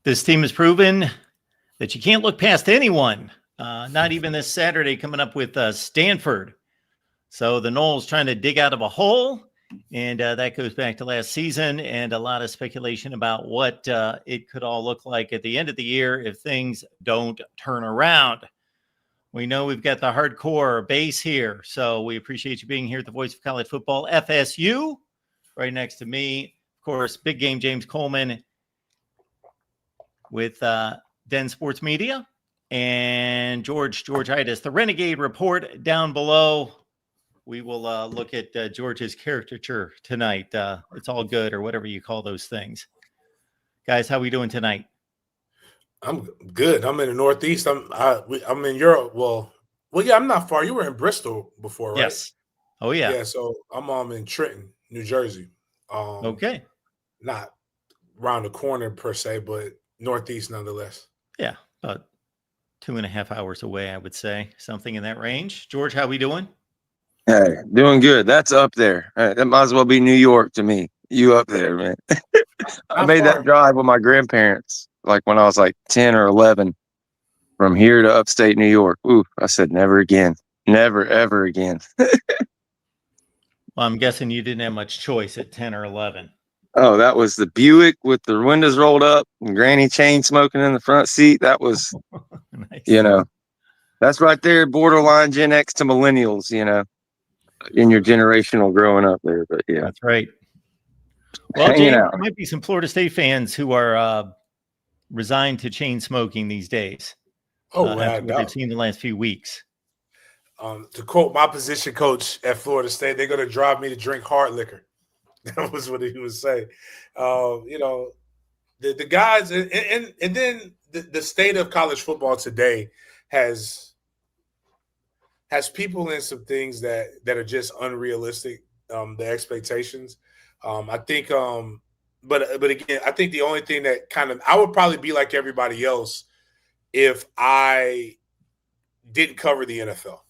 This team has proven that you can't look past anyone, not even this Saturday coming up with Stanford. So the Noles trying to dig out of a hole, and that goes back to last season and a lot of speculation about what it could all look like at the end of the year if things don't turn around. We know we've got the hardcore base here, so we appreciate you being here at the Voice of College Football, FSU. Right next to me, of course, big game James Coleman with Den Sports Media, and Georgitis, the Renegade Report down below. We will look at George's caricature tonight. It's all good, or whatever you call those things. Guys, how we doing tonight? I'm good. I'm in the Northeast. I'm in Europe. Well, yeah, I'm not far. You were in Bristol before, right? Yes. Oh, yeah. Yeah, so I'm in Trenton, New Jersey. Okay. Not around the corner per se, but Northeast nonetheless. Yeah, about 2.5 hours away, I would say. Something in that range. George, how we doing? Hey, doing good. That's up there. That might as well be New York to me. You up there, man. I made that drive with my grandparents, like when I was like 10 or 11, from here to upstate New York. Ooh, I said never again. Never, ever again. Well, I'm guessing you didn't have much choice at 10 or 11. Oh, that was the Buick with the windows rolled up and Granny chain smoking in the front seat. That was, nice. That's right there, borderline Gen X to millennials, in your generational growing up there. But yeah, that's right. Well, James, there might be some Florida State fans who are resigned to chain smoking these days. After what they've seen the last few weeks. To quote my position coach at Florida State, they're going to drive me to drink hard liquor. That was what he was saying. The guys, and then the state of college football today has people in some things that are just unrealistic. The expectations. I think, but again, I think the only thing that I would probably be like everybody else if I didn't cover the NFL.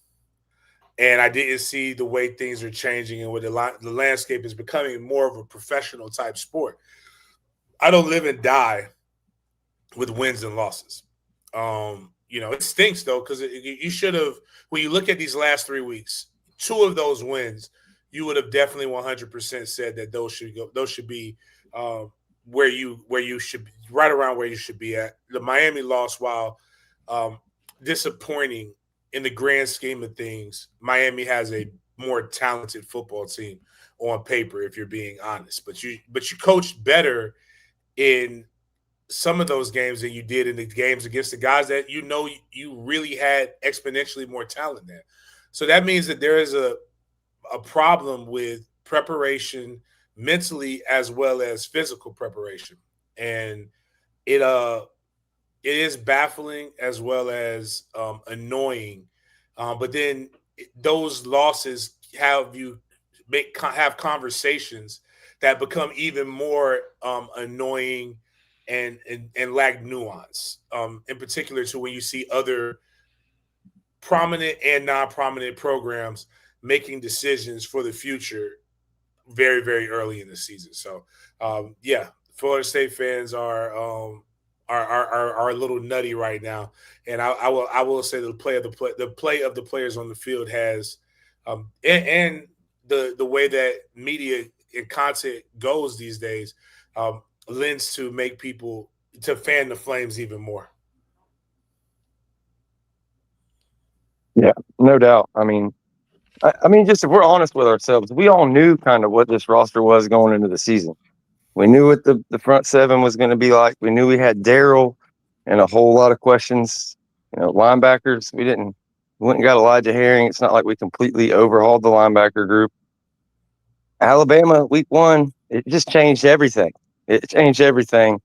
And I didn't see the way things are changing and where the landscape is becoming more of a professional type sport. I don't live and die with wins and losses. It stinks though, because you should have, when you look at these last 3 weeks, 2 of those wins, you would have definitely 100% said that those should be where you should be, right around where you should be at. The Miami loss, while disappointing in the grand scheme of things, Miami has a more talented football team on paper, if you're being honest. But you coached better in some of those games than you did in the games against the guys that you really had exponentially more talent than. So that means that there is a problem with preparation mentally as well as physical preparation. And it is baffling as well as annoying. But then those losses have conversations that become even more annoying and lack nuance. In particular to when you see other prominent and non-prominent programs making decisions for the future very, very early in the season. So Florida State fans are a little nutty right now, and I will say the play of the players on the field has, and the way that media and content goes these days, lends to make people to fan the Flames even more. Yeah, no doubt. I mean, just if we're honest with ourselves, we all knew kind of what this roster was going into the season. We knew what the front seven was going to be like. We knew we had Darryl and a whole lot of questions. Linebackers, we went and got Elijah Herring. It's not like we completely overhauled the linebacker group. Alabama, week 1, it just changed everything. It changed everything.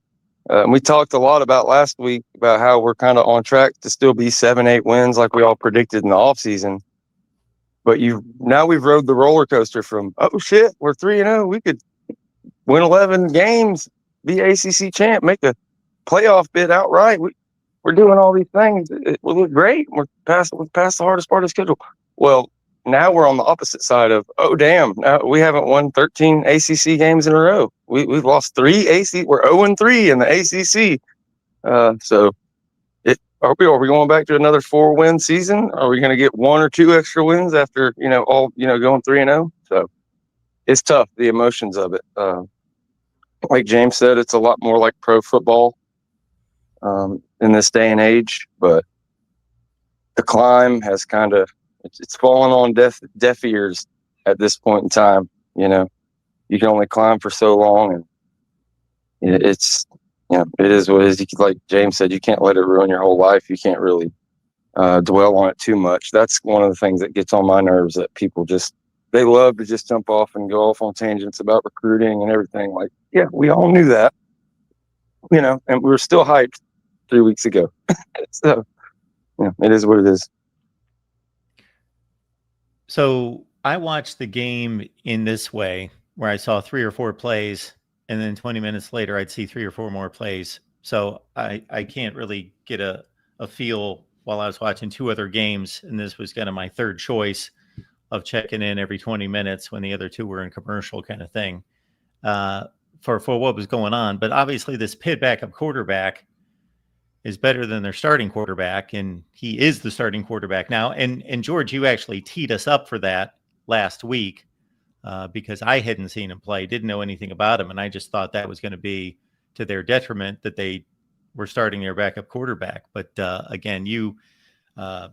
We talked a lot about last week about how we're kind of on track to still be 7-8 wins like we all predicted in the offseason. But now we've rode the roller coaster from, oh shit, we're 3-0. We could win 11 games, be ACC champ, make a playoff bid outright. We're doing all these things. It will look great. We're past the hardest part of the schedule. Well, now we're on the opposite side of, oh, damn, now we haven't won 13 ACC games in a row. We've lost 3 AC. We're 0-3 in the ACC. So are we going back to another 4-win season? Are we going to get 1 or 2 extra wins after, going 3-0? So it's tough, the emotions of it. Like James said, it's a lot more like pro football in this day and age, but the climb has it's fallen on deaf ears at this point in time. You can only climb for so long, and it is what it is. Like James said, you can't let it ruin your whole life. You can't really dwell on it too much. That's one of the things that gets on my nerves, that people they love to just jump off and go off on tangents about recruiting and everything. Like, yeah, we all knew that, and we were still hyped 3 weeks ago. So, it is what it is. So I watched the game in this way, where I saw 3 or 4 plays, and then 20 minutes later, I'd see 3 or 4 more plays. So I can't really get a feel while I was watching 2 other games, and this was kind of my third choice of checking in every 20 minutes when the other 2 were in commercial kind of thing for what was going on. But obviously this Pitt backup quarterback is better than their starting quarterback, and he is the starting quarterback now. And George, you actually teed us up for that last week because I hadn't seen him play, didn't know anything about him, and I just thought that was going to be to their detriment that they were starting their backup quarterback. But again, you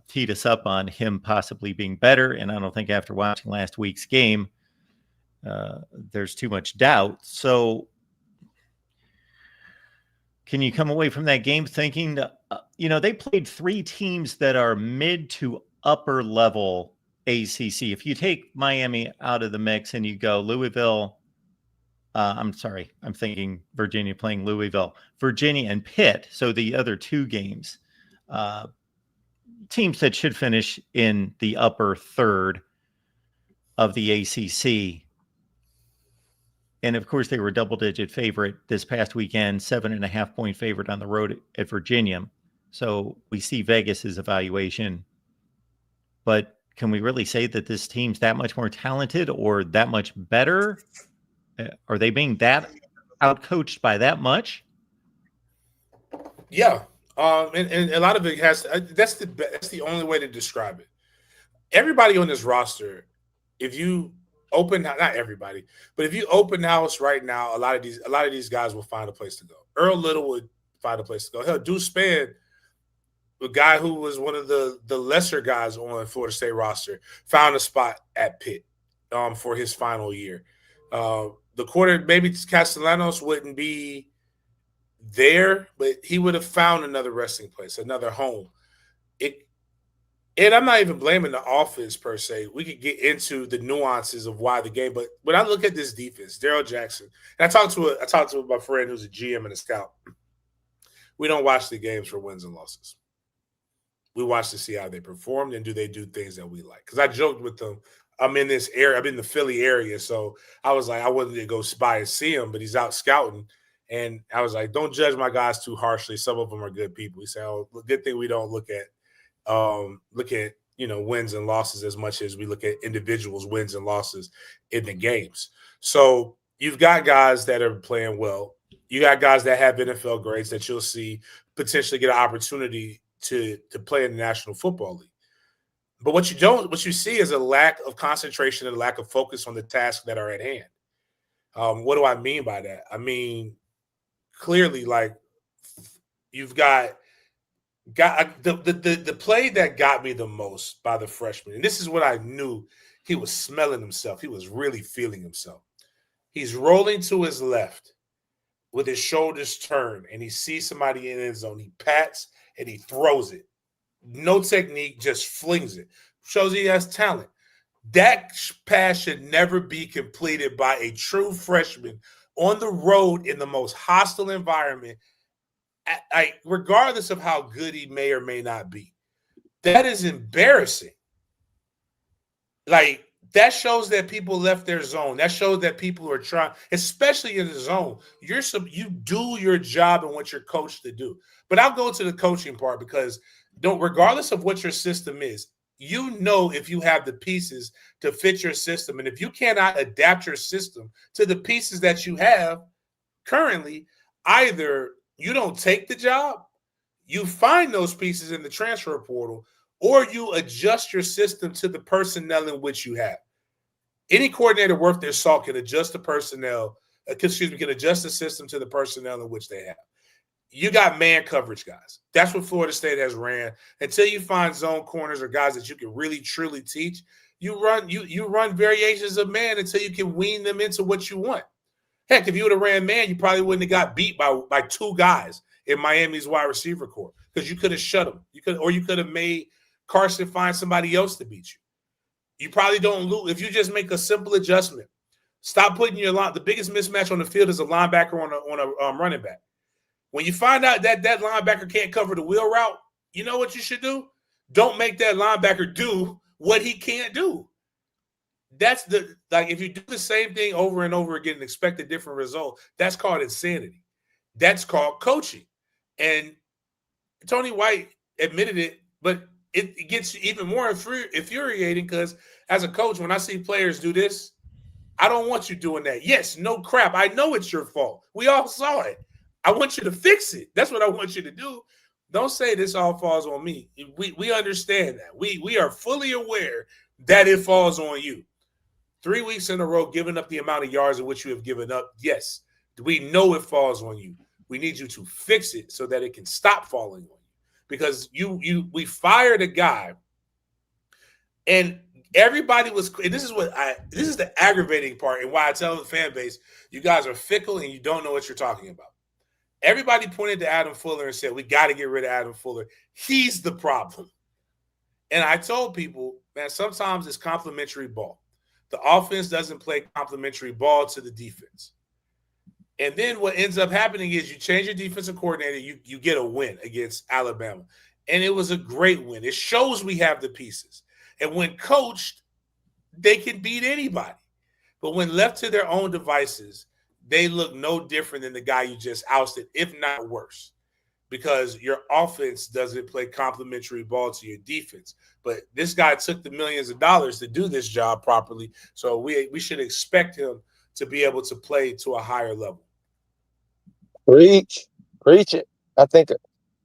teed us up on him possibly being better, and I don't think after watching last week's game, there's too much doubt. So can you come away from that game thinking that, they played 3 teams that are mid to upper level ACC? If you take Miami out of the mix and you go Louisville, I'm thinking Virginia playing Louisville, Virginia and Pitt. So the other 2 games, teams that should finish in the upper third of the ACC. And of course, they were a double-digit favorite this past weekend, 7.5-point favorite on the road at Virginia. So we see Vegas's evaluation. But can we really say that this team's that much more talented or that much better? Are they being that outcoached by that much? Yeah. And a lot of it that's the only way to describe it. Everybody on this roster, if you not everybody, but if you open house right now, a lot of these guys will find a place to go. Earl Little would find a place to go. Hell, Deuce Spann, the guy who was one of the lesser guys on Florida State roster, found a spot at Pitt for his final year. The quarter, maybe Castellanos wouldn't be there, but he would have found another resting place, another home. And I'm not even blaming the offense per se. We could get into the nuances of why the game, but when I look at this defense, Darrell Jackson, and I talked to my friend who's a GM and a scout. We don't watch the games for wins and losses. We watch to see how they performed and do they do things that we like. Because I joked with them, I'm in this area, I'm in the Philly area, so I was like, I wanted to go spy and see him, but he's out scouting. And I was like, don't judge my guys too harshly. Some of them are good people. He said, oh, good thing we don't look at wins and losses as much as we look at individuals' wins and losses in the games. So you've got guys that are playing well. You got guys that have NFL grades that you'll see potentially get an opportunity to play in the National Football League. But what you see is a lack of concentration and a lack of focus on the tasks that are at hand. What do I mean by that? I mean, clearly, like, you've got the play that got me the most by the freshman, and this is what I knew. He was smelling himself. He was really feeling himself. He's rolling to his left with his shoulders turned, and he sees somebody in his zone. He pats and he throws it. No technique, just flings it. Shows he has talent. That pass should never be completed by a true freshman on the road in the most hostile environment, regardless of how good he may or may not be. That is embarrassing. Like, that shows that people left their zone. That shows that people are trying, especially in the zone. You do your job and what you're coached to do. But I'll go to the coaching part because regardless of what your system is, if you have the pieces to fit your system. And if you cannot adapt your system to the pieces that you have currently, either you don't take the job. You find those pieces in the transfer portal, or you adjust your system to the personnel in which you have. Any coordinator worth their salt can adjust the personnel, can adjust the system to the personnel in which they have. You got man coverage guys. That's what Florida State has ran. Until you find zone corners or guys that you can really truly teach, you run variations of man until you can wean them into what you want. Heck, if you would have ran man, you probably wouldn't have got beat by two guys in Miami's wide receiver corps because you could have shut them. You could have made Carson find somebody else to beat you. You probably don't lose if you just make a simple adjustment. Stop putting your line. The biggest mismatch on the field is a linebacker on a running back. When you find out that linebacker can't cover the wheel route, you know what you should do? Don't make that linebacker do what he can't do. That's if you do the same thing over and over again and expect a different result, that's called insanity. That's called coaching. And Tony White admitted it, but it gets even more infuriating because as a coach, when I see players do this, I don't want you doing that. Yes, no crap. I know it's your fault. We all saw it. I want you to fix it. That's what I want you to do. Don't say this all falls on me. We understand that. We are fully aware that it falls on you. 3 weeks in a row, giving up the amount of yards in which you have given up. Yes, we know it falls on you. We need you to fix it so that it can stop falling on you. Because we fired a guy, and everybody was. And this is the aggravating part, and why I tell the fan base, you guys are fickle and you don't know what you're talking about. Everybody pointed to Adam Fuller and said, we got to get rid of Adam Fuller. He's the problem. And I told people, man, sometimes it's complimentary ball. The offense doesn't play complimentary ball to the defense. And then what ends up happening is you change your defensive coordinator, you get a win against Alabama. And it was a great win. It shows we have the pieces. And when coached, they can beat anybody. But when left to their own devices, they look no different than the guy you just ousted, if not worse, because your offense doesn't play complimentary ball to your defense. But this guy took the millions of dollars to do this job properly, so we should expect him to be able to play to a higher level. Preach it. I think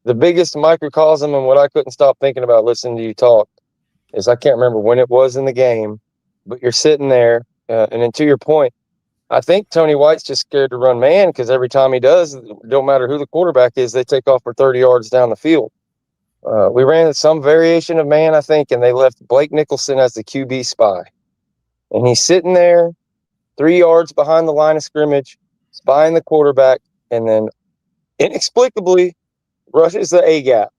the biggest microcosm and what I couldn't stop thinking about listening to you talk is I can't remember when it was in the game, but you're sitting there, and then to your point, I think Tony White's just scared to run man because every time he does, it don't matter who the quarterback is, they take off for 30 yards down the field. We ran some variation of man, I think, and they left Blake Nicholson as the QB spy. And he's sitting there 3 yards behind the line of scrimmage, spying the quarterback, and then inexplicably rushes the A-gap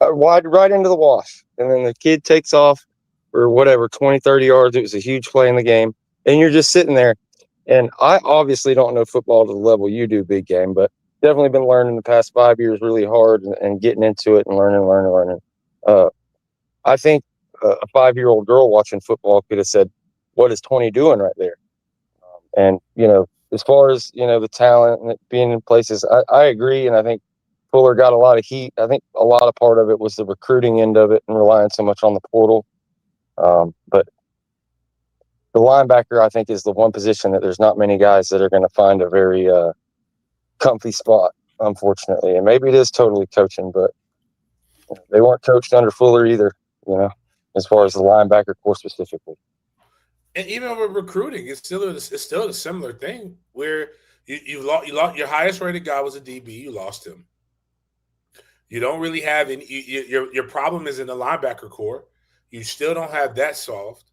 right into the wash. And then the kid takes off for whatever, 20, 30 yards. It was a huge play in the game. And you're just sitting there. And I obviously don't know football to the level you do, Big Game, but definitely been learning the past 5 years really hard and getting into it and learning. I think a 5-year-old girl watching football could have said, what is Tony doing right there? And, as far as, the talent and it being in places, I agree. And I think Fuller got a lot of heat. I think a lot of part of it was the recruiting end of it and relying so much on the portal. But the linebacker, I think, is the one position that there's not many guys that are going to find a very comfy spot, unfortunately. And maybe it is totally coaching, but they weren't coached under Fuller either, as far as the linebacker core specifically. And even with recruiting, it's still a similar thing where you lost your highest rated guy was a DB. You lost him. You don't really have any. Your problem is in the linebacker core. You still don't have that solved.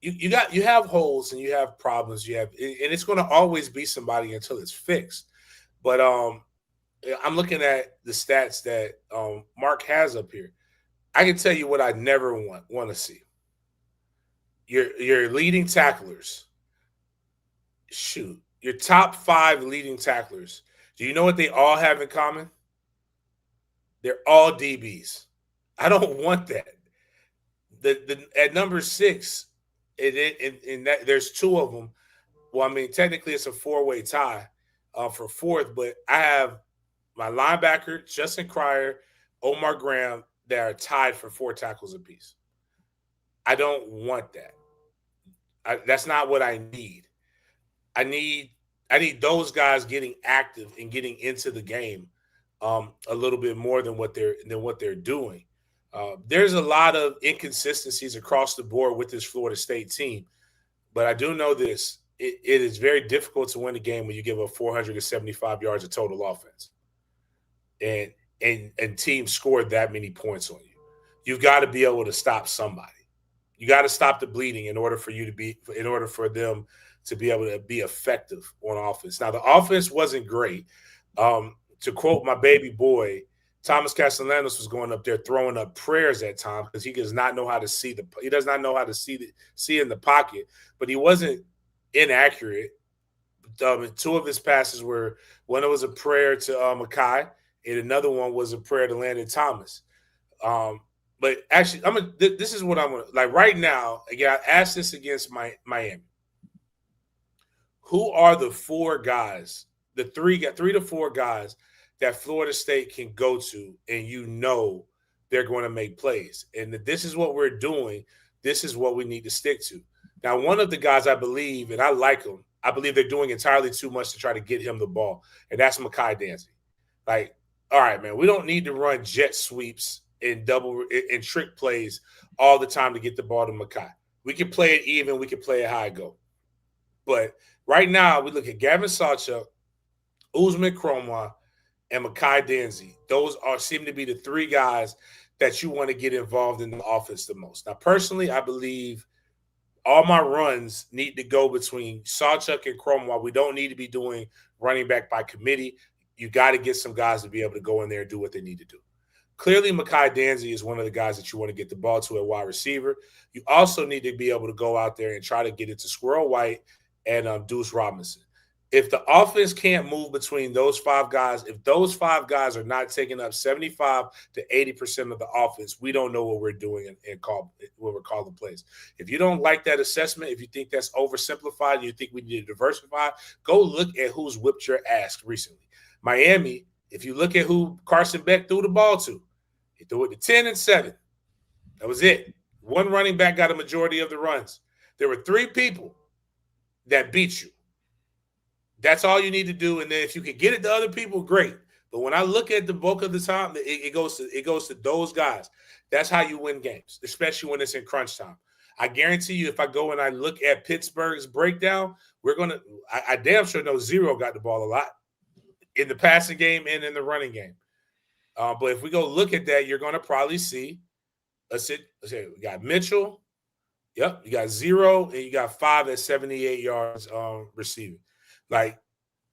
You have holes and you have problems. And it's going to always be somebody until it's fixed. But I'm looking at the stats that Mark has up here. I can tell you what I never want to see. Your leading tacklers. Shoot, your top 5 leading tacklers. Do you know what they all have in common? They're all DBs. I don't want that. At number 6. And there's 2 of them. Well, I mean, technically it's a 4-way tie for 4th, but I have my linebacker, Justin Cryer, Omar Graham, that are tied for 4 tackles apiece. I don't want that. That's not what I need. I need those guys getting active and getting into the game a little bit more than what they're doing. There's a lot of inconsistencies across the board with this Florida State team, but I do know this: it is very difficult to win a game when you give up 475 yards of total offense, and teams scored that many points on you. You've got to be able to stop somebody. You got to stop the bleeding in order for them to be able to be effective on offense. Now, the offense wasn't great. To quote my baby boy, Thomas Castellanos was going up there throwing up prayers at times because he does not know how to see see in the pocket, but he wasn't inaccurate. Two of his passes were, one was a prayer to Mekhi, and another one was a prayer to Landon Thomas. But actually, this is what I'm gonna like right now. Again, I asked this against Miami. Who are the four guys, the three to four guys that Florida State can go to, and you know they're going to make plays? And this is what we're doing. This is what we need to stick to. Now, one of the guys I believe, and I like him, I believe they're doing entirely too much to try to get him the ball, and that's Mekhi Dansby. Like, all right, man, we don't need to run jet sweeps and double and trick plays all the time to get the ball to Mekhi. We can play it even. We can play it high go. But right now, we look at Gavin Sawchuk, Usman Cromwell, and Mekhi Dansby. Those seem to be the three guys that you want to get involved in the offense the most. Now, personally, I believe all my runs need to go between Sawchuk and Cromwell. We don't need to be doing running back by committee. You got to get some guys to be able to go in there and do what they need to do. Clearly, Mekhi Dansby is one of the guys that you want to get the ball to at wide receiver. You also need to be able to go out there and try to get it to Squirrel White and Deuce Robinson. If the offense can't move between those five guys, if those five guys are not taking up 75 to 80% of the offense, we don't know what we're doing and what we're calling plays. If you don't like that assessment, if you think that's oversimplified, and you think we need to diversify, go look at who's whipped your ass recently. Miami, if you look at who Carson Beck threw the ball to, he threw it to 10 and 7. That was it. One running back got a majority of the runs. There were three people that beat you. That's all you need to do. And then if you can get it to other people, great. But when I look at the bulk of the time, it goes to those guys. That's how you win games, especially when it's in crunch time. I guarantee you, if I go and I look at Pittsburgh's breakdown, I damn sure know Zero got the ball a lot in the passing game and in the running game. But if we go look at that, you're going to probably see, let's say we got Mitchell. Yep, you got 0, and you got 5 at 78 yards receiving. Like,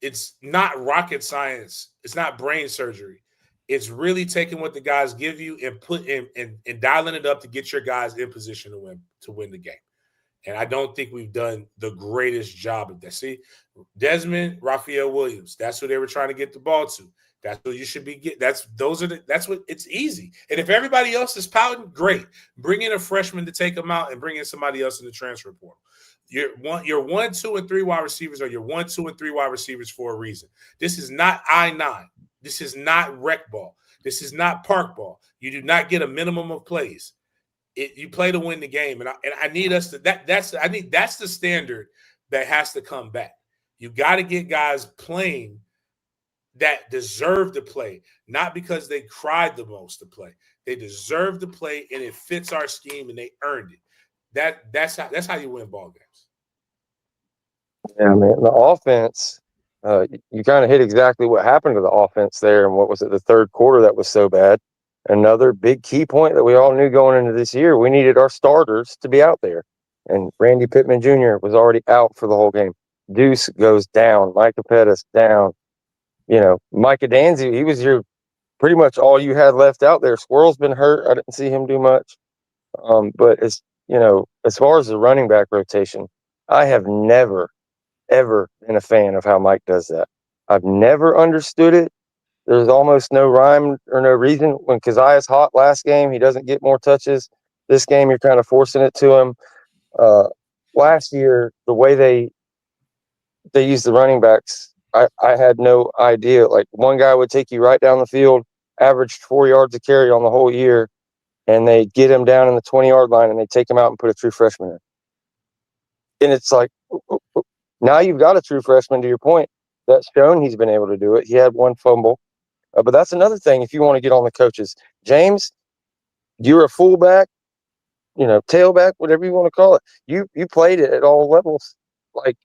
it's not rocket science. It's not brain surgery. It's really taking what the guys give you and dialing it up to get your guys in position to win the game. And I don't think we've done the greatest job of that. See, Desmond, Raphael Williams, that's who they were trying to get the ball to. That's what you should be getting. That's what it's easy. And if everybody else is pouting, great. Bring in a freshman to take them out and bring in somebody else in the transfer portal. Your 1, 2, and 3 wide receivers are your 1, 2, and 3 wide receivers for a reason. This is not I-9. This is not rec ball. This is not park ball. You do not get a minimum of plays. You play to win the game, and I need us to that's the standard that has to come back. You got to get guys playing that deserve to play, not because they cried the most to play. They deserve to play, and it fits our scheme, and they earned it. That's how you win ball games. Yeah, man. The offense, you kind of hit exactly what happened to the offense there. And what was it, the third quarter that was so bad? Another big key point that we all knew going into this year, we needed our starters to be out there. And Randy Pittman Jr. was already out for the whole game. Deuce goes down. Micah Pettis down. Micah Dansby, he was pretty much all you had left out there. Squirrel's been hurt. I didn't see him do much. But as far as the running back rotation, I have never, ever been a fan of how Mike does that. I've never understood it. There's almost no rhyme or no reason. When Keziah's hot last game, he doesn't get more touches. This game, you're kind of forcing it to him. Last year, the way they used the running backs, I had no idea. Like, one guy would take you right down the field, averaged 4 yards a carry on the whole year, and they get him down in the 20-yard line, and they take him out and put a true freshman in. And it's like, Now you've got a true freshman, to your point, that's shown he's been able to do it. He had one fumble. But that's another thing if you want to get on the coaches. James, you're a fullback, tailback, whatever you want to call it. You played it at all levels. Like,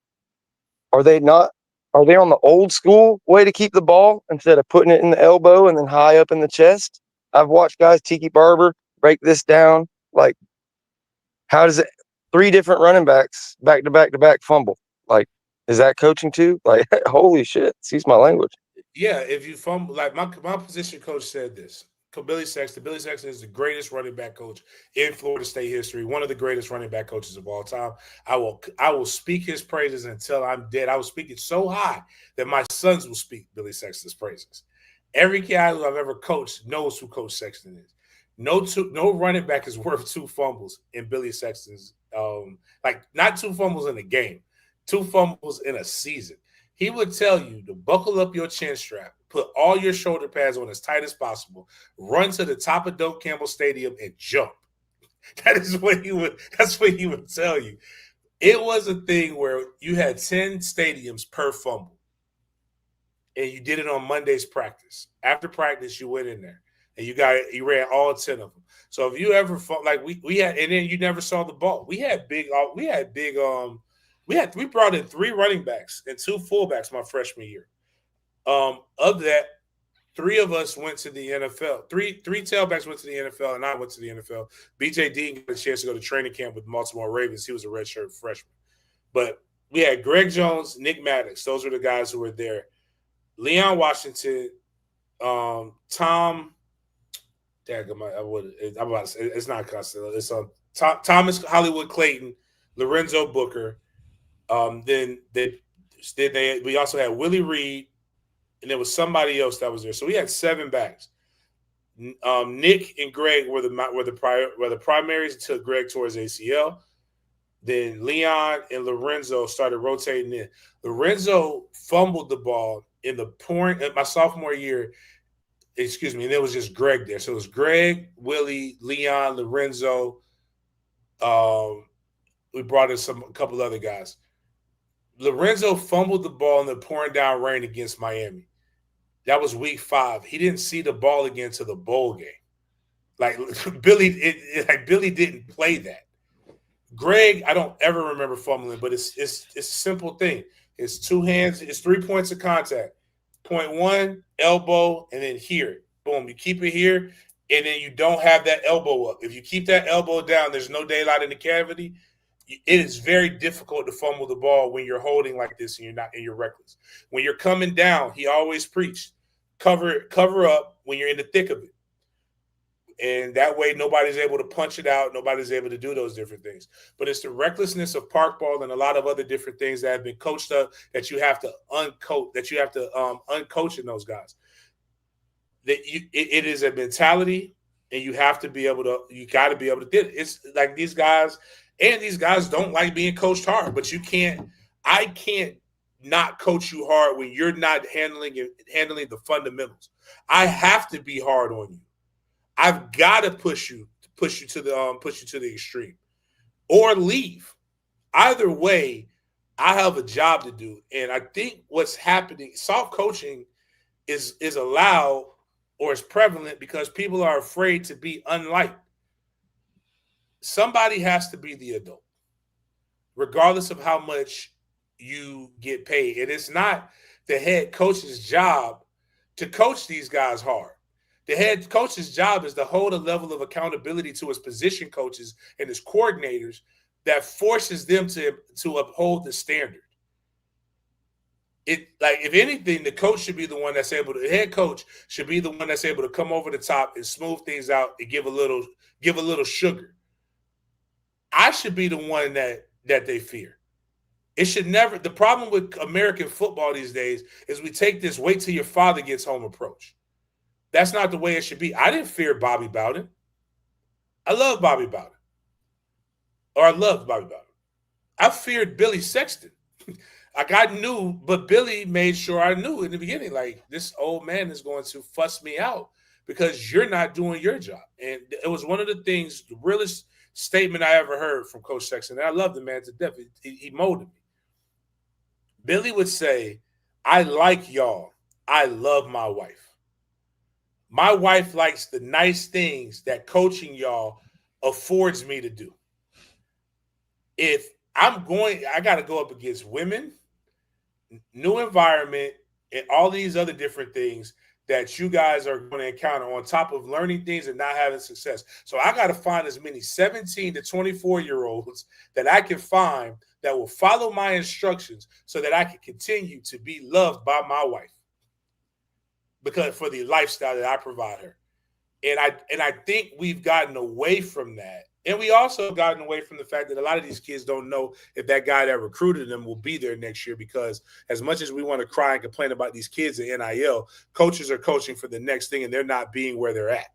are they on the old school way to keep the ball instead of putting it in the elbow and then high up in the chest? I've watched guys, Tiki Barber, break this down. Like, how does it 3 different running backs back to back to back fumble? Like, is that coaching too? Like, holy shit, excuse my language. Yeah, if you fumble, like my position coach said this. Billy Sexton. Billy Sexton is the greatest running back coach in Florida State history. One of the greatest running back coaches of all time. I will speak his praises until I'm dead. I will speak it so high that my sons will speak Billy Sexton's praises. Every guy who I've ever coached knows who Coach Sexton is. No running back is worth 2 fumbles in Billy Sexton's not 2 fumbles in a game, 2 fumbles in a season. He would tell you to buckle up your chin strap, put all your shoulder pads on as tight as possible, run to the top of Doak Campbell Stadium and jump. That's what he would tell you. It was a thing where you had 10 stadiums per fumble. And you did it on Monday's practice. After practice, you went in there and you ran all 10 of them. So if you ever we had, and then you never saw the ball. We brought in 3 running backs and 2 fullbacks my freshman year. Of that, 3 of us went to the NFL. Three tailbacks went to the NFL, and I went to the NFL. BJ Dean got a chance to go to training camp with Baltimore Ravens. He was a redshirt freshman. But we had Greg Jones, Nick Maddox. Those were the guys who were there. Leon Washington, Tom. It's not Costello. It's Thomas Hollywood Clayton, Lorenzo Booker. Then we also had Willie Reed, and there was somebody else that was there. So we had 7 backs. Nick and Greg were the primaries until Greg tore his ACL. Then Leon and Lorenzo started rotating in. Lorenzo fumbled the ball in my sophomore year. Excuse me, and there was just Greg there. So it was Greg, Willie, Leon, Lorenzo. We brought in a couple other guys. Lorenzo fumbled the ball in the pouring down rain against Miami. That was week 5. He didn't see the ball again to the bowl game. Like Billy didn't play that. Greg, I don't ever remember fumbling, but it's a simple thing. It's 2 hands. It's 3 points of contact. Point 1, elbow, and then here. Boom. You keep it here, and then you don't have that elbow up. If you keep that elbow down, there's no daylight in the cavity. It is very difficult to fumble the ball when you're holding like this and you're reckless. When you're coming down, he always preached, cover up when you're in the thick of it. And that way nobody's able to punch it out. Nobody's able to do those different things. But it's the recklessness of park ball and a lot of other different things that have been coached up that you have to uncoach in those guys. It is a mentality, and you got to be able to do it. It's like these guys don't like being coached hard, but I can't not coach you hard when you're not handling the fundamentals. I have to be hard on you. I've got to push you to the extreme, or leave. Either way, I have a job to do, and I think what's happening, soft coaching, is allowed or is prevalent because people are afraid to be unliked. Somebody has to be the adult, regardless of how much you get paid. And it's not the head coach's job to coach these guys hard. The head coach's job is to hold a level of accountability to his position coaches and his coordinators that forces them to uphold the standard. If anything, the coach should be the one that's able to. The head coach should be the one that's able to come over the top and smooth things out and give a little sugar. I should be the one that they fear. It should never. The problem with American football these days is we take this wait till your father gets home approach. That's not the way it should be. I didn't fear Bobby Bowden. I love Bobby Bowden. Or I loved Bobby Bowden. I feared Billy Sexton. Like I knew, but Billy made sure I knew in the beginning, like this old man is going to fuss me out because you're not doing your job. And it was one of the things, the realest statement I ever heard from Coach Sexton. And I love the man to death. He molded me. Billy would say, I like y'all. I love my wife. My wife likes the nice things that coaching y'all affords me to do. If I got to go up against women, new environment, and all these other different things that you guys are going to encounter on top of learning things and not having success. So I got to find as many 17 to 24-year-olds that I can find that will follow my instructions so that I can continue to be loved by my wife because for the lifestyle that I provide her. And I think we've gotten away from that. And we also gotten away from the fact that a lot of these kids don't know if that guy that recruited them will be there next year, because as much as we want to cry and complain about these kids in NIL, coaches are coaching for the next thing and they're not being where they're at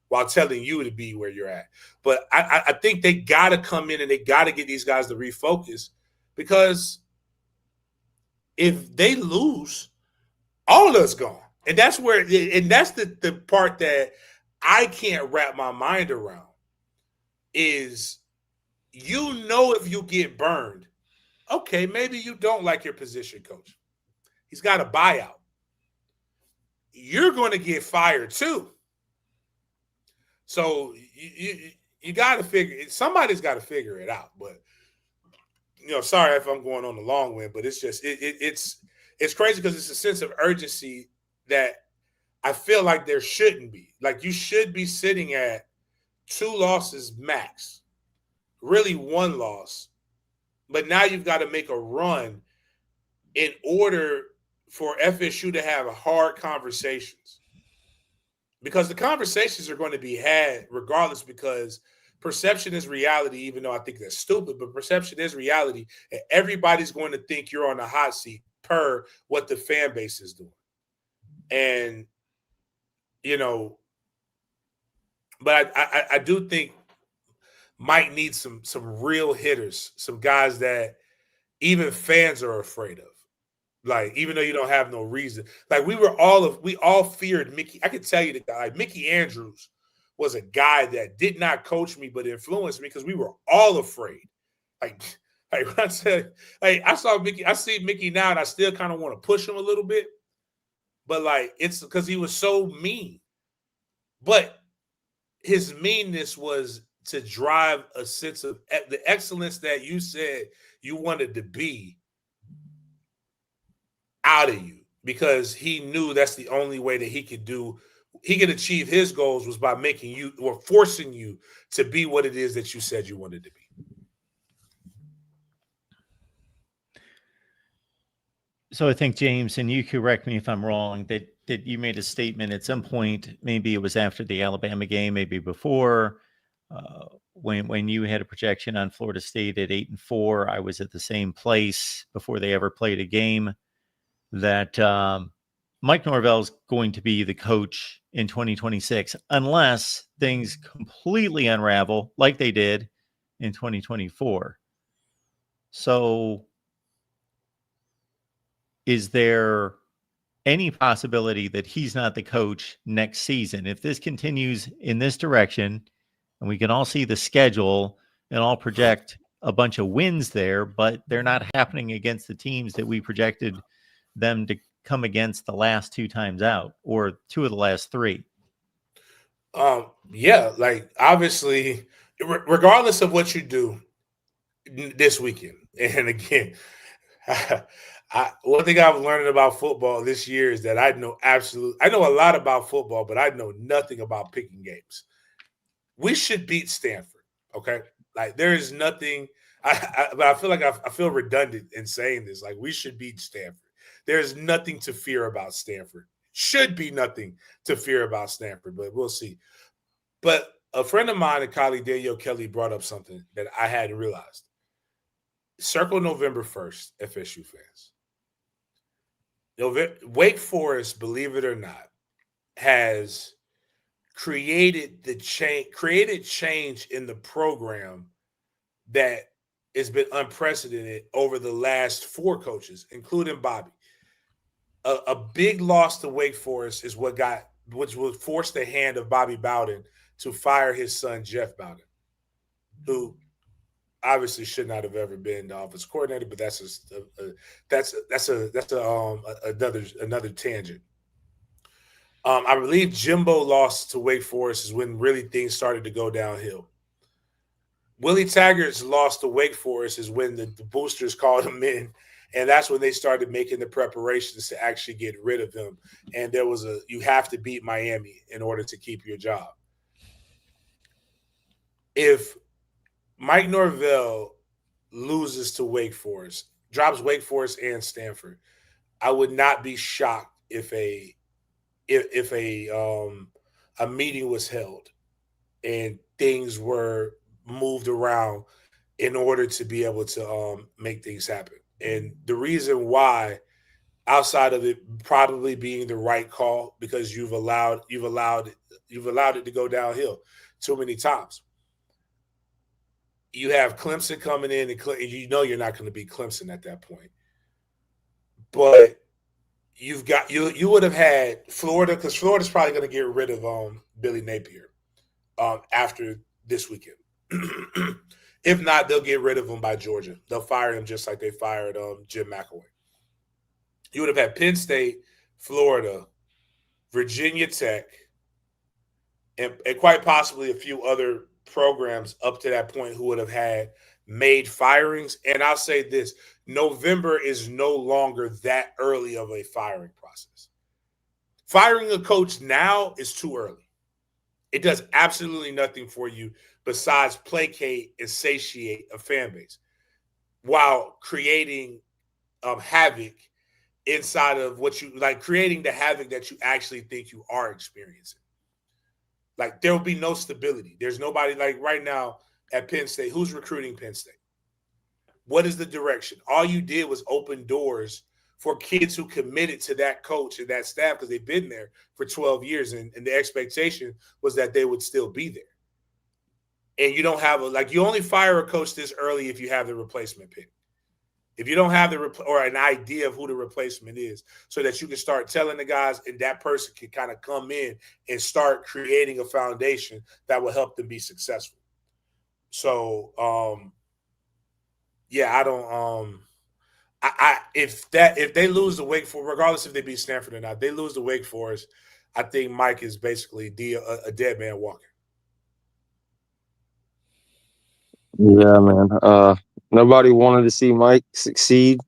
while telling you to be where you're at. But I think they got to come in and they got to get these guys to refocus, because if they lose, all of us gone. And that's the part that I can't wrap my mind around. Is, if you get burned, okay, maybe you don't like your position coach. He's got a buyout. You're going to get fired too. So you got to somebody's got to figure it out. But sorry if I'm going on the long way, but it's just it's crazy because it's a sense of urgency that I feel like there shouldn't be. Like, you should be sitting at 2 losses max, really 1 loss. But now you've got to make a run in order for FSU to have hard conversations. Because the conversations are going to be had regardless, because perception is reality, even though I think that's stupid, but perception is reality. And everybody's going to think you're on the hot seat per what the fan base is doing. And, but I do think Mike needs some real hitters, some guys that even fans are afraid of. Like, even though you don't have no reason. Like, we all feared Mickey. I can tell you that, like, Mickey Andrews was a guy that did not coach me but influenced me, because we were all afraid. Like when I said, like, I see Mickey now and I still kind of want to push him a little bit. But, like, it's because he was so mean. But his meanness was to drive a sense of the excellence that you said you wanted to be out of you, because he knew that's the only way that he could achieve his goals was by making you or forcing you to be what it is that you said you wanted to be. So I think, James, and you correct me if I'm wrong, that you made a statement at some point, maybe it was after the Alabama game, maybe before, when you had a projection on Florida State at 8-4. I was at the same place before they ever played a game, that Mike Norvell is going to be the coach in 2026, unless things completely unravel like they did in 2024. So is there any possibility that he's not the coach next season? If this continues in this direction, and we can all see the schedule and all project a bunch of wins there, but they're not happening against the teams that we projected them to come against the last 2 times out, or 2 of the last 3. Yeah, like, obviously, regardless of what you do this weekend, and again, one thing I've learned about football this year is that I know a lot about football, but I know nothing about picking games. We should beat Stanford, okay? Like, there is nothing. But I feel like I feel redundant in saying this. Like, we should beat Stanford. There's nothing to fear about Stanford. Should be nothing to fear about Stanford, but we'll see. But a friend of mine, a colleague, Danielle Kelly, brought up something that I hadn't realized. Circle November 1st, FSU fans. Wake Forest, believe it or not, has created change in the program that has been unprecedented over the last 4 coaches, including Bobby. A big loss to Wake Forest is which would force the hand of Bobby Bowden to fire his son, Jeff Bowden, who obviously should not have ever been the offensive coordinator, but that's just another tangent. I believe Jimbo lost to Wake Forest is when really things started to go downhill. Willie Taggart's loss to Wake Forest is when the boosters called him in, and that's when they started making the preparations to actually get rid of him. And there was you have to beat Miami in order to keep your job. If Mike Norvell loses to Wake Forest, drops Wake Forest and Stanford, I would not be shocked if a meeting was held and things were moved around in order to be able to make things happen. And the reason why, outside of it probably being the right call, because you've allowed it to go downhill too many times. You have Clemson coming in, and you're not going to beat Clemson at that point. But you would have had Florida, because Florida's probably going to get rid of Billy Napier after this weekend. If not, they'll get rid of him by Georgia. They'll fire him just like they fired Jim McElwain. You would have had Penn State, Florida, Virginia Tech, and quite possibly a few other programs up to that point who would have had made firings. And I'll say this, November is no longer that early of a firing process. Firing a coach now is too early. It does absolutely nothing for you besides placate and satiate a fan base while creating havoc inside of what you like, creating the havoc that you actually think you are experiencing. Like, there will be no stability. There's nobody, like right now at Penn State. Who's recruiting Penn State? What is the direction? All you did was open doors for kids who committed to that coach and that staff because they've been there for 12 years. And the expectation was that they would still be there. And you don't have you only fire a coach this early if you have the replacement pick. If you don't have or an idea of who the replacement is, so that you can start telling the guys and that person can kind of come in and start creating a foundation that will help them be successful. So, I don't. If they lose to Wake Forest, regardless if they beat Stanford or not, they lose to Wake Forest, I think Mike is basically a dead man walking. Yeah, man. Nobody wanted to see Mike succeed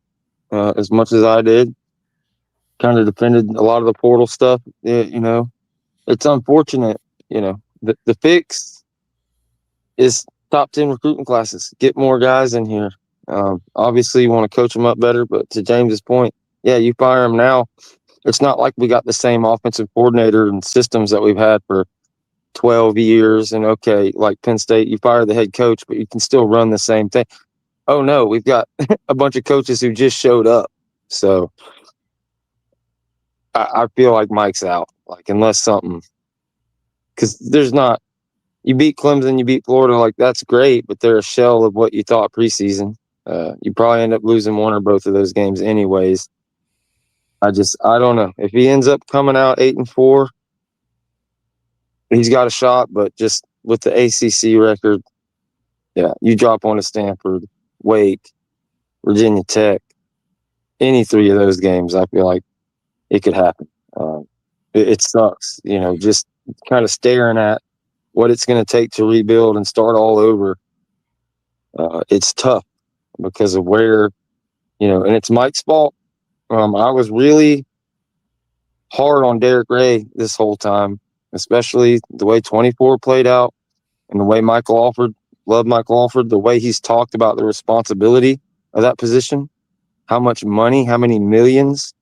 as much as I did. Kind of defended a lot of the portal stuff. It's unfortunate. The fix is top 10 recruiting classes. Get more guys in here. Obviously, you want to coach them up better. But to James's point, yeah, you fire them now. It's not like we got the same offensive coordinator and systems that we've had for 12 years. And okay, like Penn State, you fire the head coach, but you can still run the same thing. Oh no, we've got a bunch of coaches who just showed up. So I feel like Mike's out, unless something, because you beat Clemson, you beat Florida, that's great, but they're a shell of what you thought preseason. You probably end up losing one or both of those games anyways. I don't know. If he ends up coming out 8-4, he's got a shot, but just with the ACC record, yeah, you drop on to Stanford, Wake, Virginia Tech, any three of those games, I feel like it could happen. It sucks, just kind of staring at what it's going to take to rebuild and start all over. It's tough because of where, and it's Mike's fault. I was really hard on Derek Ray this whole time, especially the way 24 played out and the way Michael Alford, the way he's talked about the responsibility of that position, how much money, how many millions,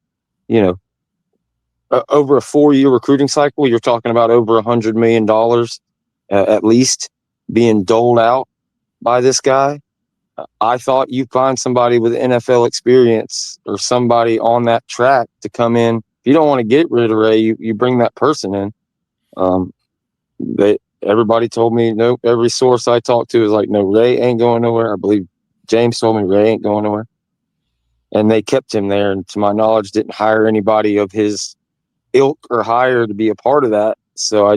over a 4-year recruiting cycle, you're talking about over $100 million at least being doled out by this guy. I thought you find somebody with NFL experience or somebody on that track to come in. If you don't want to get rid of Ray, you bring that person in. Everybody told me, nope. Every source I talked to is like, no, Ray ain't going nowhere. I believe James told me Ray ain't going nowhere. And they kept him there. And to my knowledge, didn't hire anybody of his ilk or hire to be a part of that. So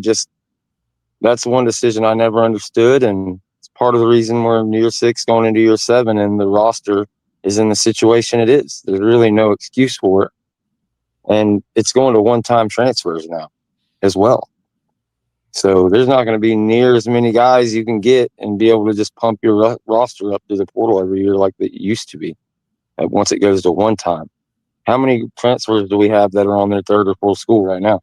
that's one decision I never understood. And it's part of the reason we're in year 6 going into year 7 and the roster is in the situation it is. There's really no excuse for it. And it's going to one-time transfers now as well. So there's not going to be near as many guys you can get and be able to just pump your roster up to the portal every year like it used to be once it goes to one time. How many transfers do we have that are on their 3rd or 4th school right now?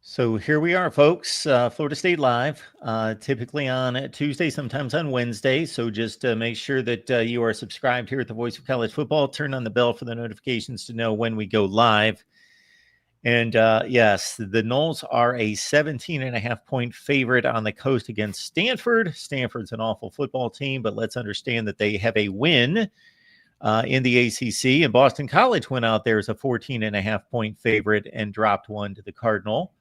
So here we are, folks. Florida State Live, typically on Tuesday, sometimes on Wednesday. So just make sure that you are subscribed here at the Voice of College Football. Turn on the bell for the notifications to know when we go live. And yes, the Noles are a 17.5-point favorite on the coast against Stanford. Stanford's an awful football team, but let's understand that they have a win in the ACC. And Boston College went out there as a 14.5-point favorite and dropped one to the Cardinal.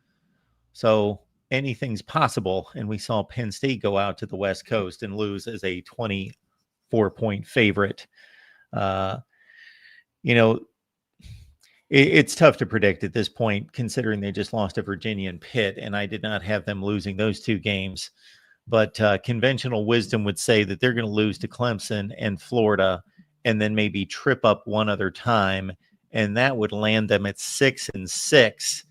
So anything's possible. And we saw Penn State go out to the West Coast and lose as a 24-point favorite. It's tough to predict at this point, considering they just lost to Virginia and Pitt, and I did not have them losing those 2 games. But conventional wisdom would say that they're going to lose to Clemson and Florida and then maybe trip up one other time, and that would land them at 6-6.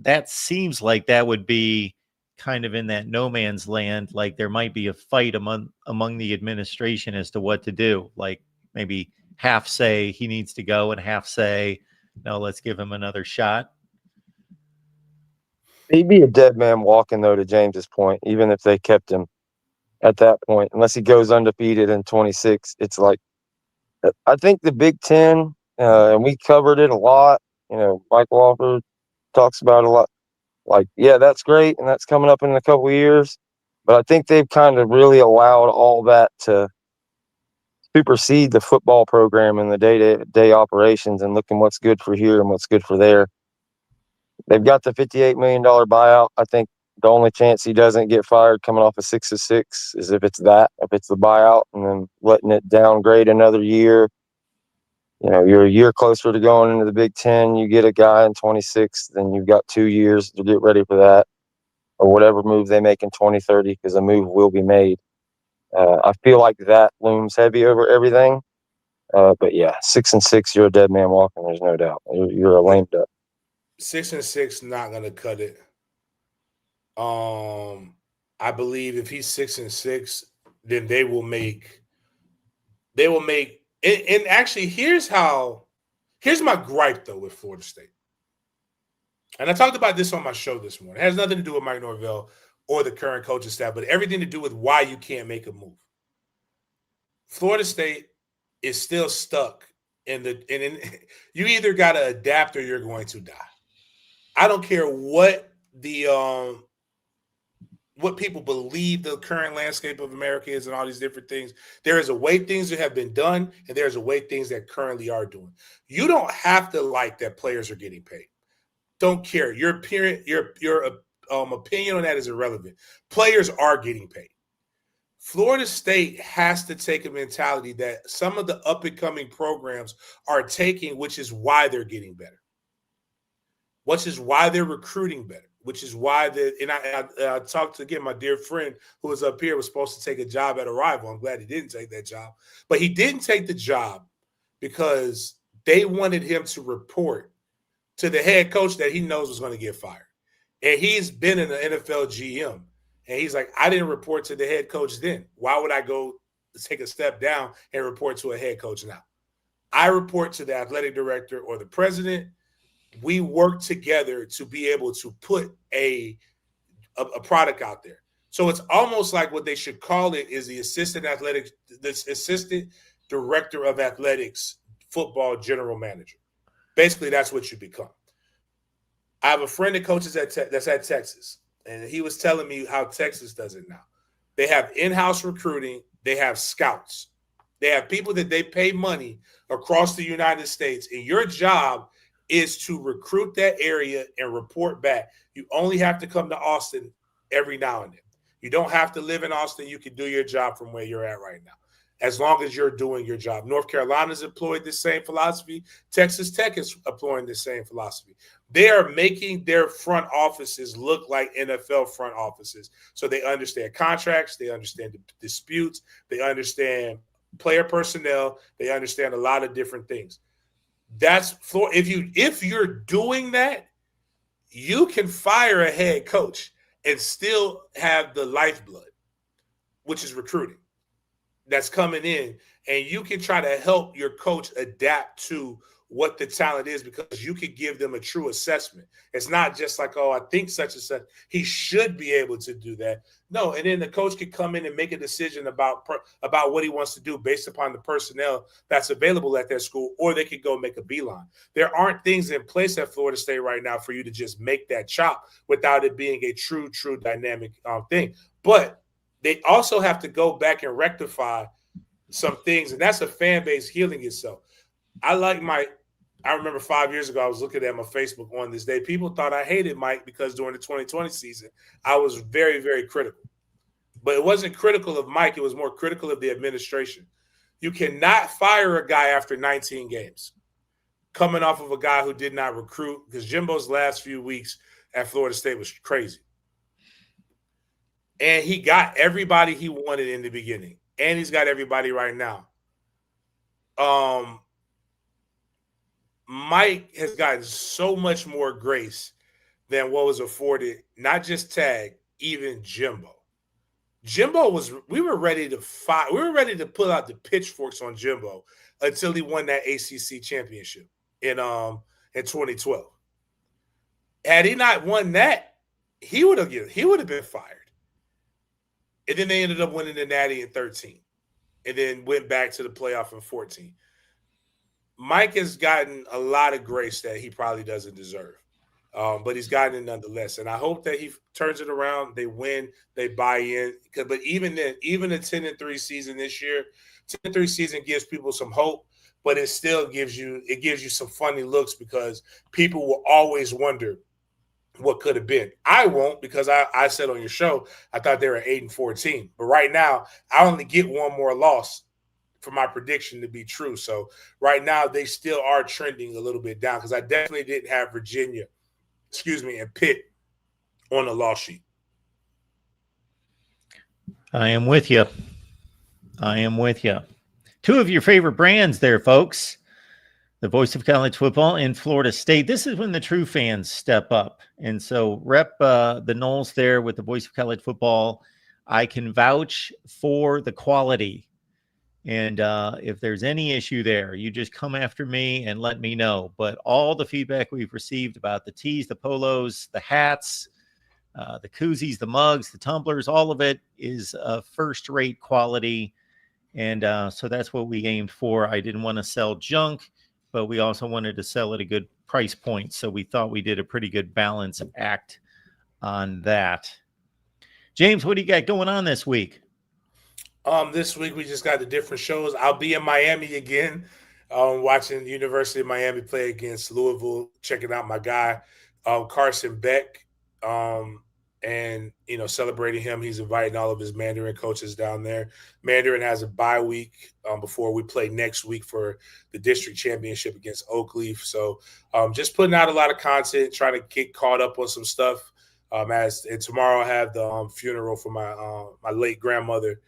That seems like that would be kind of in that no man's land. Like there might be a fight among the administration as to what to do. Like maybe half say he needs to go and half say, no, let's give him another shot. He'd be a dead man walking, though, to James's point, even if they kept him at that point, unless he goes undefeated in 26. It's like, I think the Big Ten, and we covered it a lot. Mike Walker talks about it a lot. Like, yeah, that's great, and that's coming up in a couple of years. But I think they've kind of really allowed all that to supersede the football program and the day-to-day operations and looking what's good for here and what's good for there. They've got the $58 million buyout. I think the only chance he doesn't get fired coming off of 6-6 is if it's the buyout and then letting it downgrade another year. You're a year closer to going into the Big Ten. You get a guy in 26, then you've got 2 years to get ready for that or whatever move they make in 2030 because a move will be made. I feel like that looms heavy over everything. But yeah, 6-6, you're a dead man walking. There's no doubt. You're a lame duck. 6-6, not going to cut it. I believe if he's 6-6, then they will make. And actually, here's my gripe though with Florida State. And I talked about this on my show this morning. It has nothing to do with Mike Norvell or the current coaching staff, but everything to do with why you can't make a move. Florida State is still stuck in you either got to adapt or you're going to die. I don't care what what people believe the current landscape of America is and all these different things. There is a way things that have been done, and there's a way things that currently are doing. You don't have to like that players are getting paid. Don't care. Your opinion on that is irrelevant. Players are getting paid. Florida State has to take a mentality that some of the up-and-coming programs are taking, which is why they're getting better, which is why they're recruiting better, which is why I talked to, again, my dear friend who was up here, was supposed to take a job at a rival. I'm glad he didn't take that job. But he didn't take the job because they wanted him to report to the head coach that he knows was going to get fired. And he's been in the NFL GM. And he's like, I didn't report to the head coach then. Why would I go take a step down and report to a head coach now? I report to the athletic director or the president. We work together to be able to put a product out there. So it's almost like what they should call it is the assistant director of athletics, football general manager. Basically, that's what you become. I have a friend that coaches that's at Texas, and he was telling me how Texas does it now. They have in-house recruiting. They have scouts. They have people that they pay money across the United States, and your job is to recruit that area and report back. You only have to come to Austin every now and then. You don't have to live in Austin. You can do your job from where you're at right now. as long as you're doing your job. North Carolina's employed the same philosophy. Texas Tech is employing the same philosophy. They are making their front offices look like NFL front offices. So they understand contracts, they understand disputes, they understand player personnel, they understand a lot of different things. That's if you're doing that, you can fire a head coach and still have the lifeblood, which is recruiting, that's coming in, and you can try to help your coach adapt to what the talent is, because you can give them a true assessment. It's not just like, oh, I think such and such. He should be able to do that. No, and then the coach can come in and make a decision about what he wants to do based upon the personnel that's available at their school, or they could go make a beeline. There aren't things in place at Florida State right now for you to just make that chop without it being a true dynamic thing. But they also have to go back and rectify some things, and that's a fan base healing itself. I remember 5 years ago, I was looking at my Facebook on this day. People thought I hated Mike because during the 2020 season, I was very, very critical. But it wasn't critical of Mike. It was more critical of the administration. You cannot fire a guy after 19 games, coming off of a guy who did not recruit, because Jimbo's last few weeks at Florida State was crazy. And he got everybody he wanted in the beginning. And he's got everybody right now. Mike has gotten so much more grace than what was afforded, not just Tag, even Jimbo. We were ready to fight. We were ready to pull out the pitchforks on Jimbo until he won that ACC championship in 2012. Had he not won that, he would have been fired. And then they ended up winning the Natty in 13, and then went back to the playoff in 14. Mike has gotten a lot of grace that he probably doesn't deserve, but he's gotten it nonetheless. And I hope that he turns it around. They win, they buy in. But even then, even a 10-3 season this year, 10-3 season gives people some hope, but it still gives you some funny looks, because people will always wonder what could have been. I won't, because I said on your show I thought they were 8-14, but right now I only get one more loss for my prediction to be true. So right now they still are trending a little bit down, because I definitely didn't have Virginia, and Pitt on the loss sheet. I am with you. Two of your favorite brands there, folks. The voice of college football in Florida State. This is when the true fans step up. And so rep the Noles there with the voice of college football. I can vouch for the quality. And if there's any issue there, you just come after me and let me know. But all the feedback we've received about the tees, the polos, the hats, the koozies, the mugs, the tumblers, all of it is first-rate quality. And so that's what we aimed for. I didn't want to sell junk, but we also wanted to sell at a good price point. So we thought we did a pretty good balance act on that. James, what do you got going on this week? This week we just got the different shows. I'll be in Miami again, watching the University of Miami play against Louisville, checking out my guy, Carson Beck, and celebrating him. He's inviting all of his Mandarin coaches down there. Mandarin has a bye week before we play next week for the district championship against Oakleaf. So just putting out a lot of content, trying to get caught up on some stuff. And tomorrow I have the funeral for my late grandmother.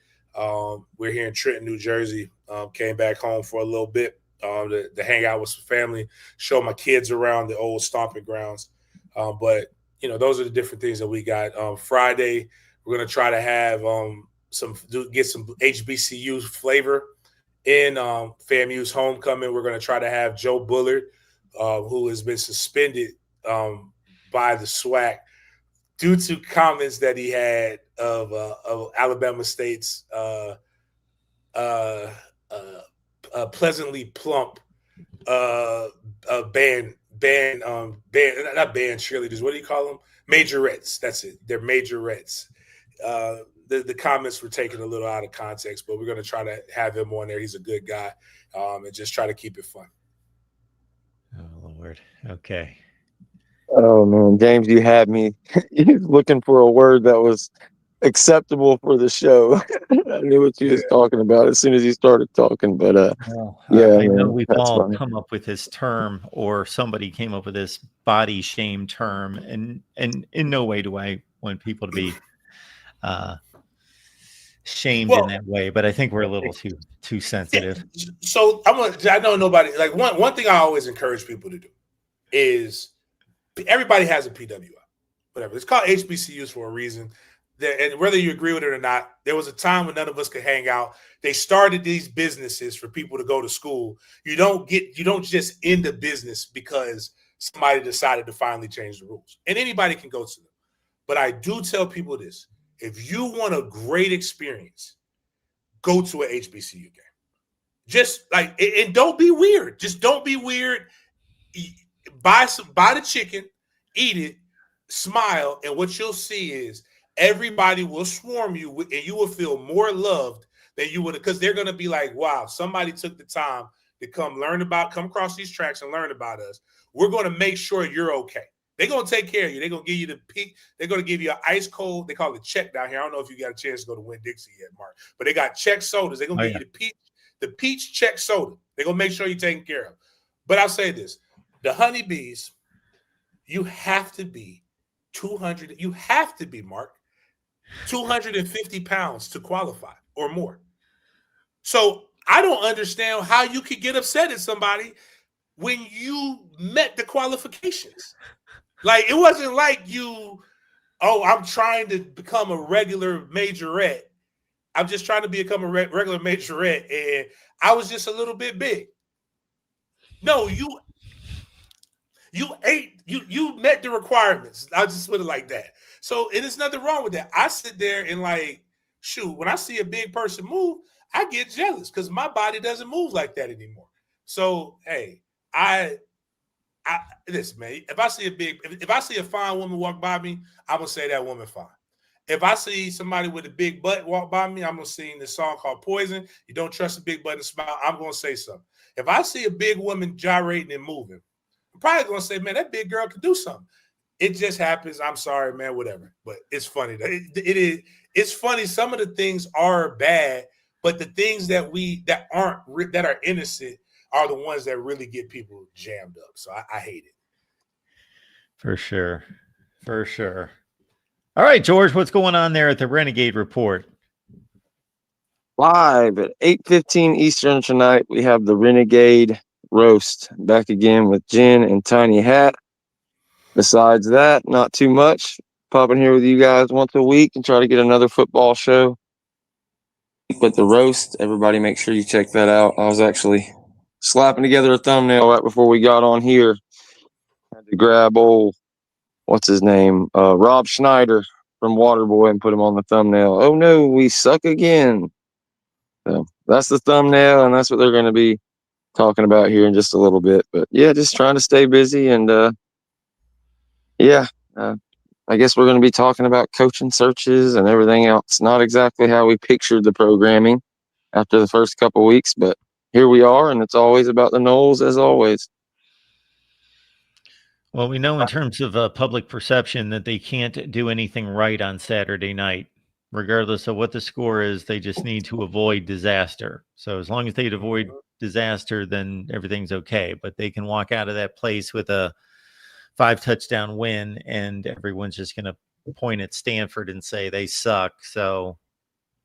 We're here in Trenton, New Jersey. Came back home for a little bit to hang out with some family, show my kids around the old stomping grounds. But those are the different things that we got. Friday, we're gonna try to have get some HBCU flavor in FAMU's homecoming. We're gonna try to have Joe Bullard, who has been suspended by the SWAC due to comments that he had of Alabama State's pleasantly plump band not band cheerleaders. What do you call them? Majorettes. That's it. They're majorettes. The comments were taken a little out of context, but we're going to try to have him on there. He's a good guy, and just try to keep it fun. Oh, Lord. Okay. Oh man, James, you had me looking for a word that was acceptable for the show. I knew what you was talking about as soon as you started talking, but Well, yeah, I know man, we've that's all funny. come up with this term, or somebody came up with this body shame term, and in no way do I want people to be uh, shamed in Well, that way, but I think we're a little too yeah. sensitive. So I know nobody like one thing I always encourage people to do is everybody has a PWI, whatever. It's called HBCUs for a reason. And whether you agree with it or not, there was a time when none of us could hang out. They started these businesses for people to go to school. You don't just end a business because somebody decided to finally change the rules. And anybody can go to them. But I do tell people this. If you want a great experience, go to an HBCU game. Just like, and don't be weird. Just don't be weird. Buy the chicken, eat it, smile, and what you'll see is everybody will swarm you, and you will feel more loved than you would, because they're going to be like, wow, somebody took the time to come across these tracks and learn about us. We're going to make sure you're okay. They're going to take care of you. They're going to give you the peak. They're going to give you an ice cold. They call it check down here. I don't know if you got a chance to go to Winn-Dixie yet, Mark, but they got check sodas. They're going to give you the peach check soda. They're going to make sure you're taken care of. But I'll say this. The honeybees, you have to be 200. You have to be, Mark, 250 pounds to qualify or more. So I don't understand how you could get upset at somebody when you met the qualifications. Like, it wasn't like I'm trying to become a regular majorette. I'm just trying to become a regular majorette, and I was just a little bit big. No, you met the requirements. I'll just put it like that. So there's nothing wrong with that. I sit there and like, shoot, when I see a big person move, I get jealous because my body doesn't move like that anymore. So hey, listen, man, if I see a fine woman walk by me, I'm gonna say that woman fine. If I see somebody with a big butt walk by me, I'm gonna sing this song called Poison. You don't trust a big butt and smile. I'm gonna say something. If I see a big woman gyrating and moving, I'm probably gonna say, man, that big girl could do something. It just happens. I'm sorry, man, whatever. But it's funny. It's funny. Some of the things are bad, but the things that are innocent are the ones that really get people jammed up. So I hate it. For sure. All right, George, what's going on there at the Renegade Report? Live at 8:15 Eastern tonight, we have the Renegade Roast back again with Jen and Tiny Hat. Besides that, not too much. Popping here with you guys once a week and try to get another football show. But the roast, everybody make sure you check that out. I was actually slapping together a thumbnail right before we got on here. Had to grab what's his name? Rob Schneider from Waterboy and put him on the thumbnail. Oh no, we suck again. So that's the thumbnail, and that's what they're going to be talking about here in just a little bit. But yeah, just trying to stay busy, and I guess we're going to be talking about coaching searches and everything else. Not exactly how we pictured the programming after the first couple weeks, but here we are, and it's always about the Noles as always. Well, we know in terms of public perception that they can't do anything right on Saturday night. Regardless of what the score is, they just need to avoid disaster. So as long as they avoid disaster, then everything's okay. But they can walk out of that place with a 5-touchdown win, and everyone's just going to point at Stanford and say they suck. So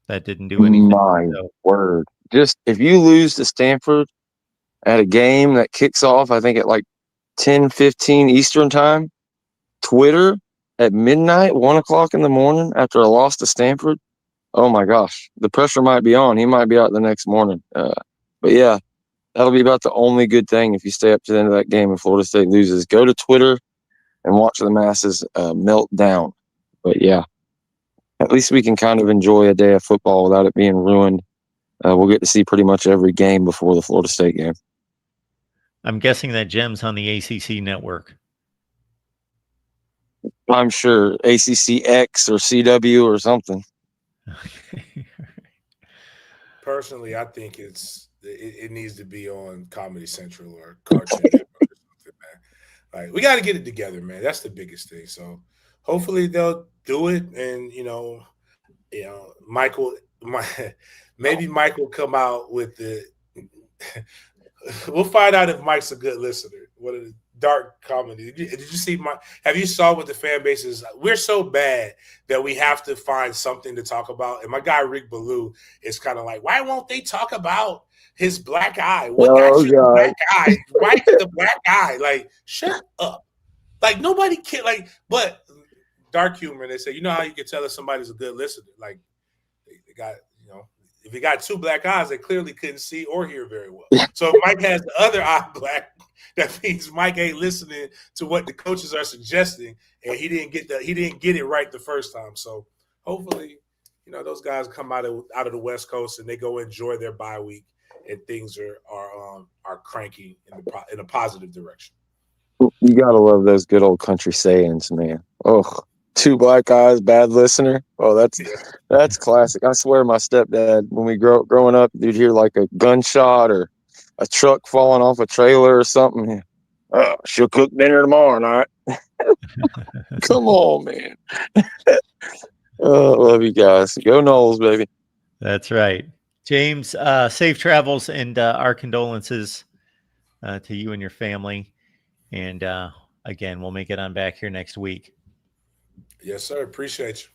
that didn't do anything. My word. Just if you lose to Stanford at a game that kicks off, I think at like 10:15 Eastern time, Twitter at midnight, 1 o'clock in the morning after a loss to Stanford, oh my gosh, the pressure might be on. He might be out the next morning. But yeah, that'll be about the only good thing if you stay up to the end of that game and Florida State loses. Go to Twitter and watch the masses melt down. But yeah, at least we can kind of enjoy a day of football without it being ruined. We'll get to see pretty much every game before the Florida State game. I'm guessing that Gem's on the ACC network. I'm sure ACCX or CW or something. Personally, I think it needs to be on Comedy Central or Cartoon Network or something, man. Like, we got to get it together, man. That's the biggest thing. So hopefully they'll do it. And, you know, maybe Mike will come out with the. We'll find out if Mike's a good listener. What a dark comedy. Did you see Mike? Have you saw what the fan base is? We're so bad that we have to find something to talk about. And my guy Rick Ballou is kind of like, why won't they talk about his black eye? What got you the black eye? Why the black eye? Like, shut up. Like, nobody can, like, but dark humor. They say, you know how you can tell if somebody's a good listener? Like, they got, you know, if he got two black eyes, they clearly couldn't see or hear very well. So if Mike has the other eye black, that means Mike ain't listening to what the coaches are suggesting, and he didn't get it right the first time. So hopefully, you know, those guys come out of the West Coast and they go enjoy their bye week, and things are cranky in a positive direction. You gotta love those good old country sayings, man. Oh, two black eyes, bad listener. Oh, that's classic. I swear, my stepdad, when we growing up, you'd hear like a gunshot or a truck falling off a trailer or something. Oh, she'll cook dinner tomorrow night. Come on, man. Oh, love you guys. Go Noles, baby. That's right. James, safe travels, and our condolences to you and your family. And again, we'll make it on back here next week. Yes, sir. Appreciate you.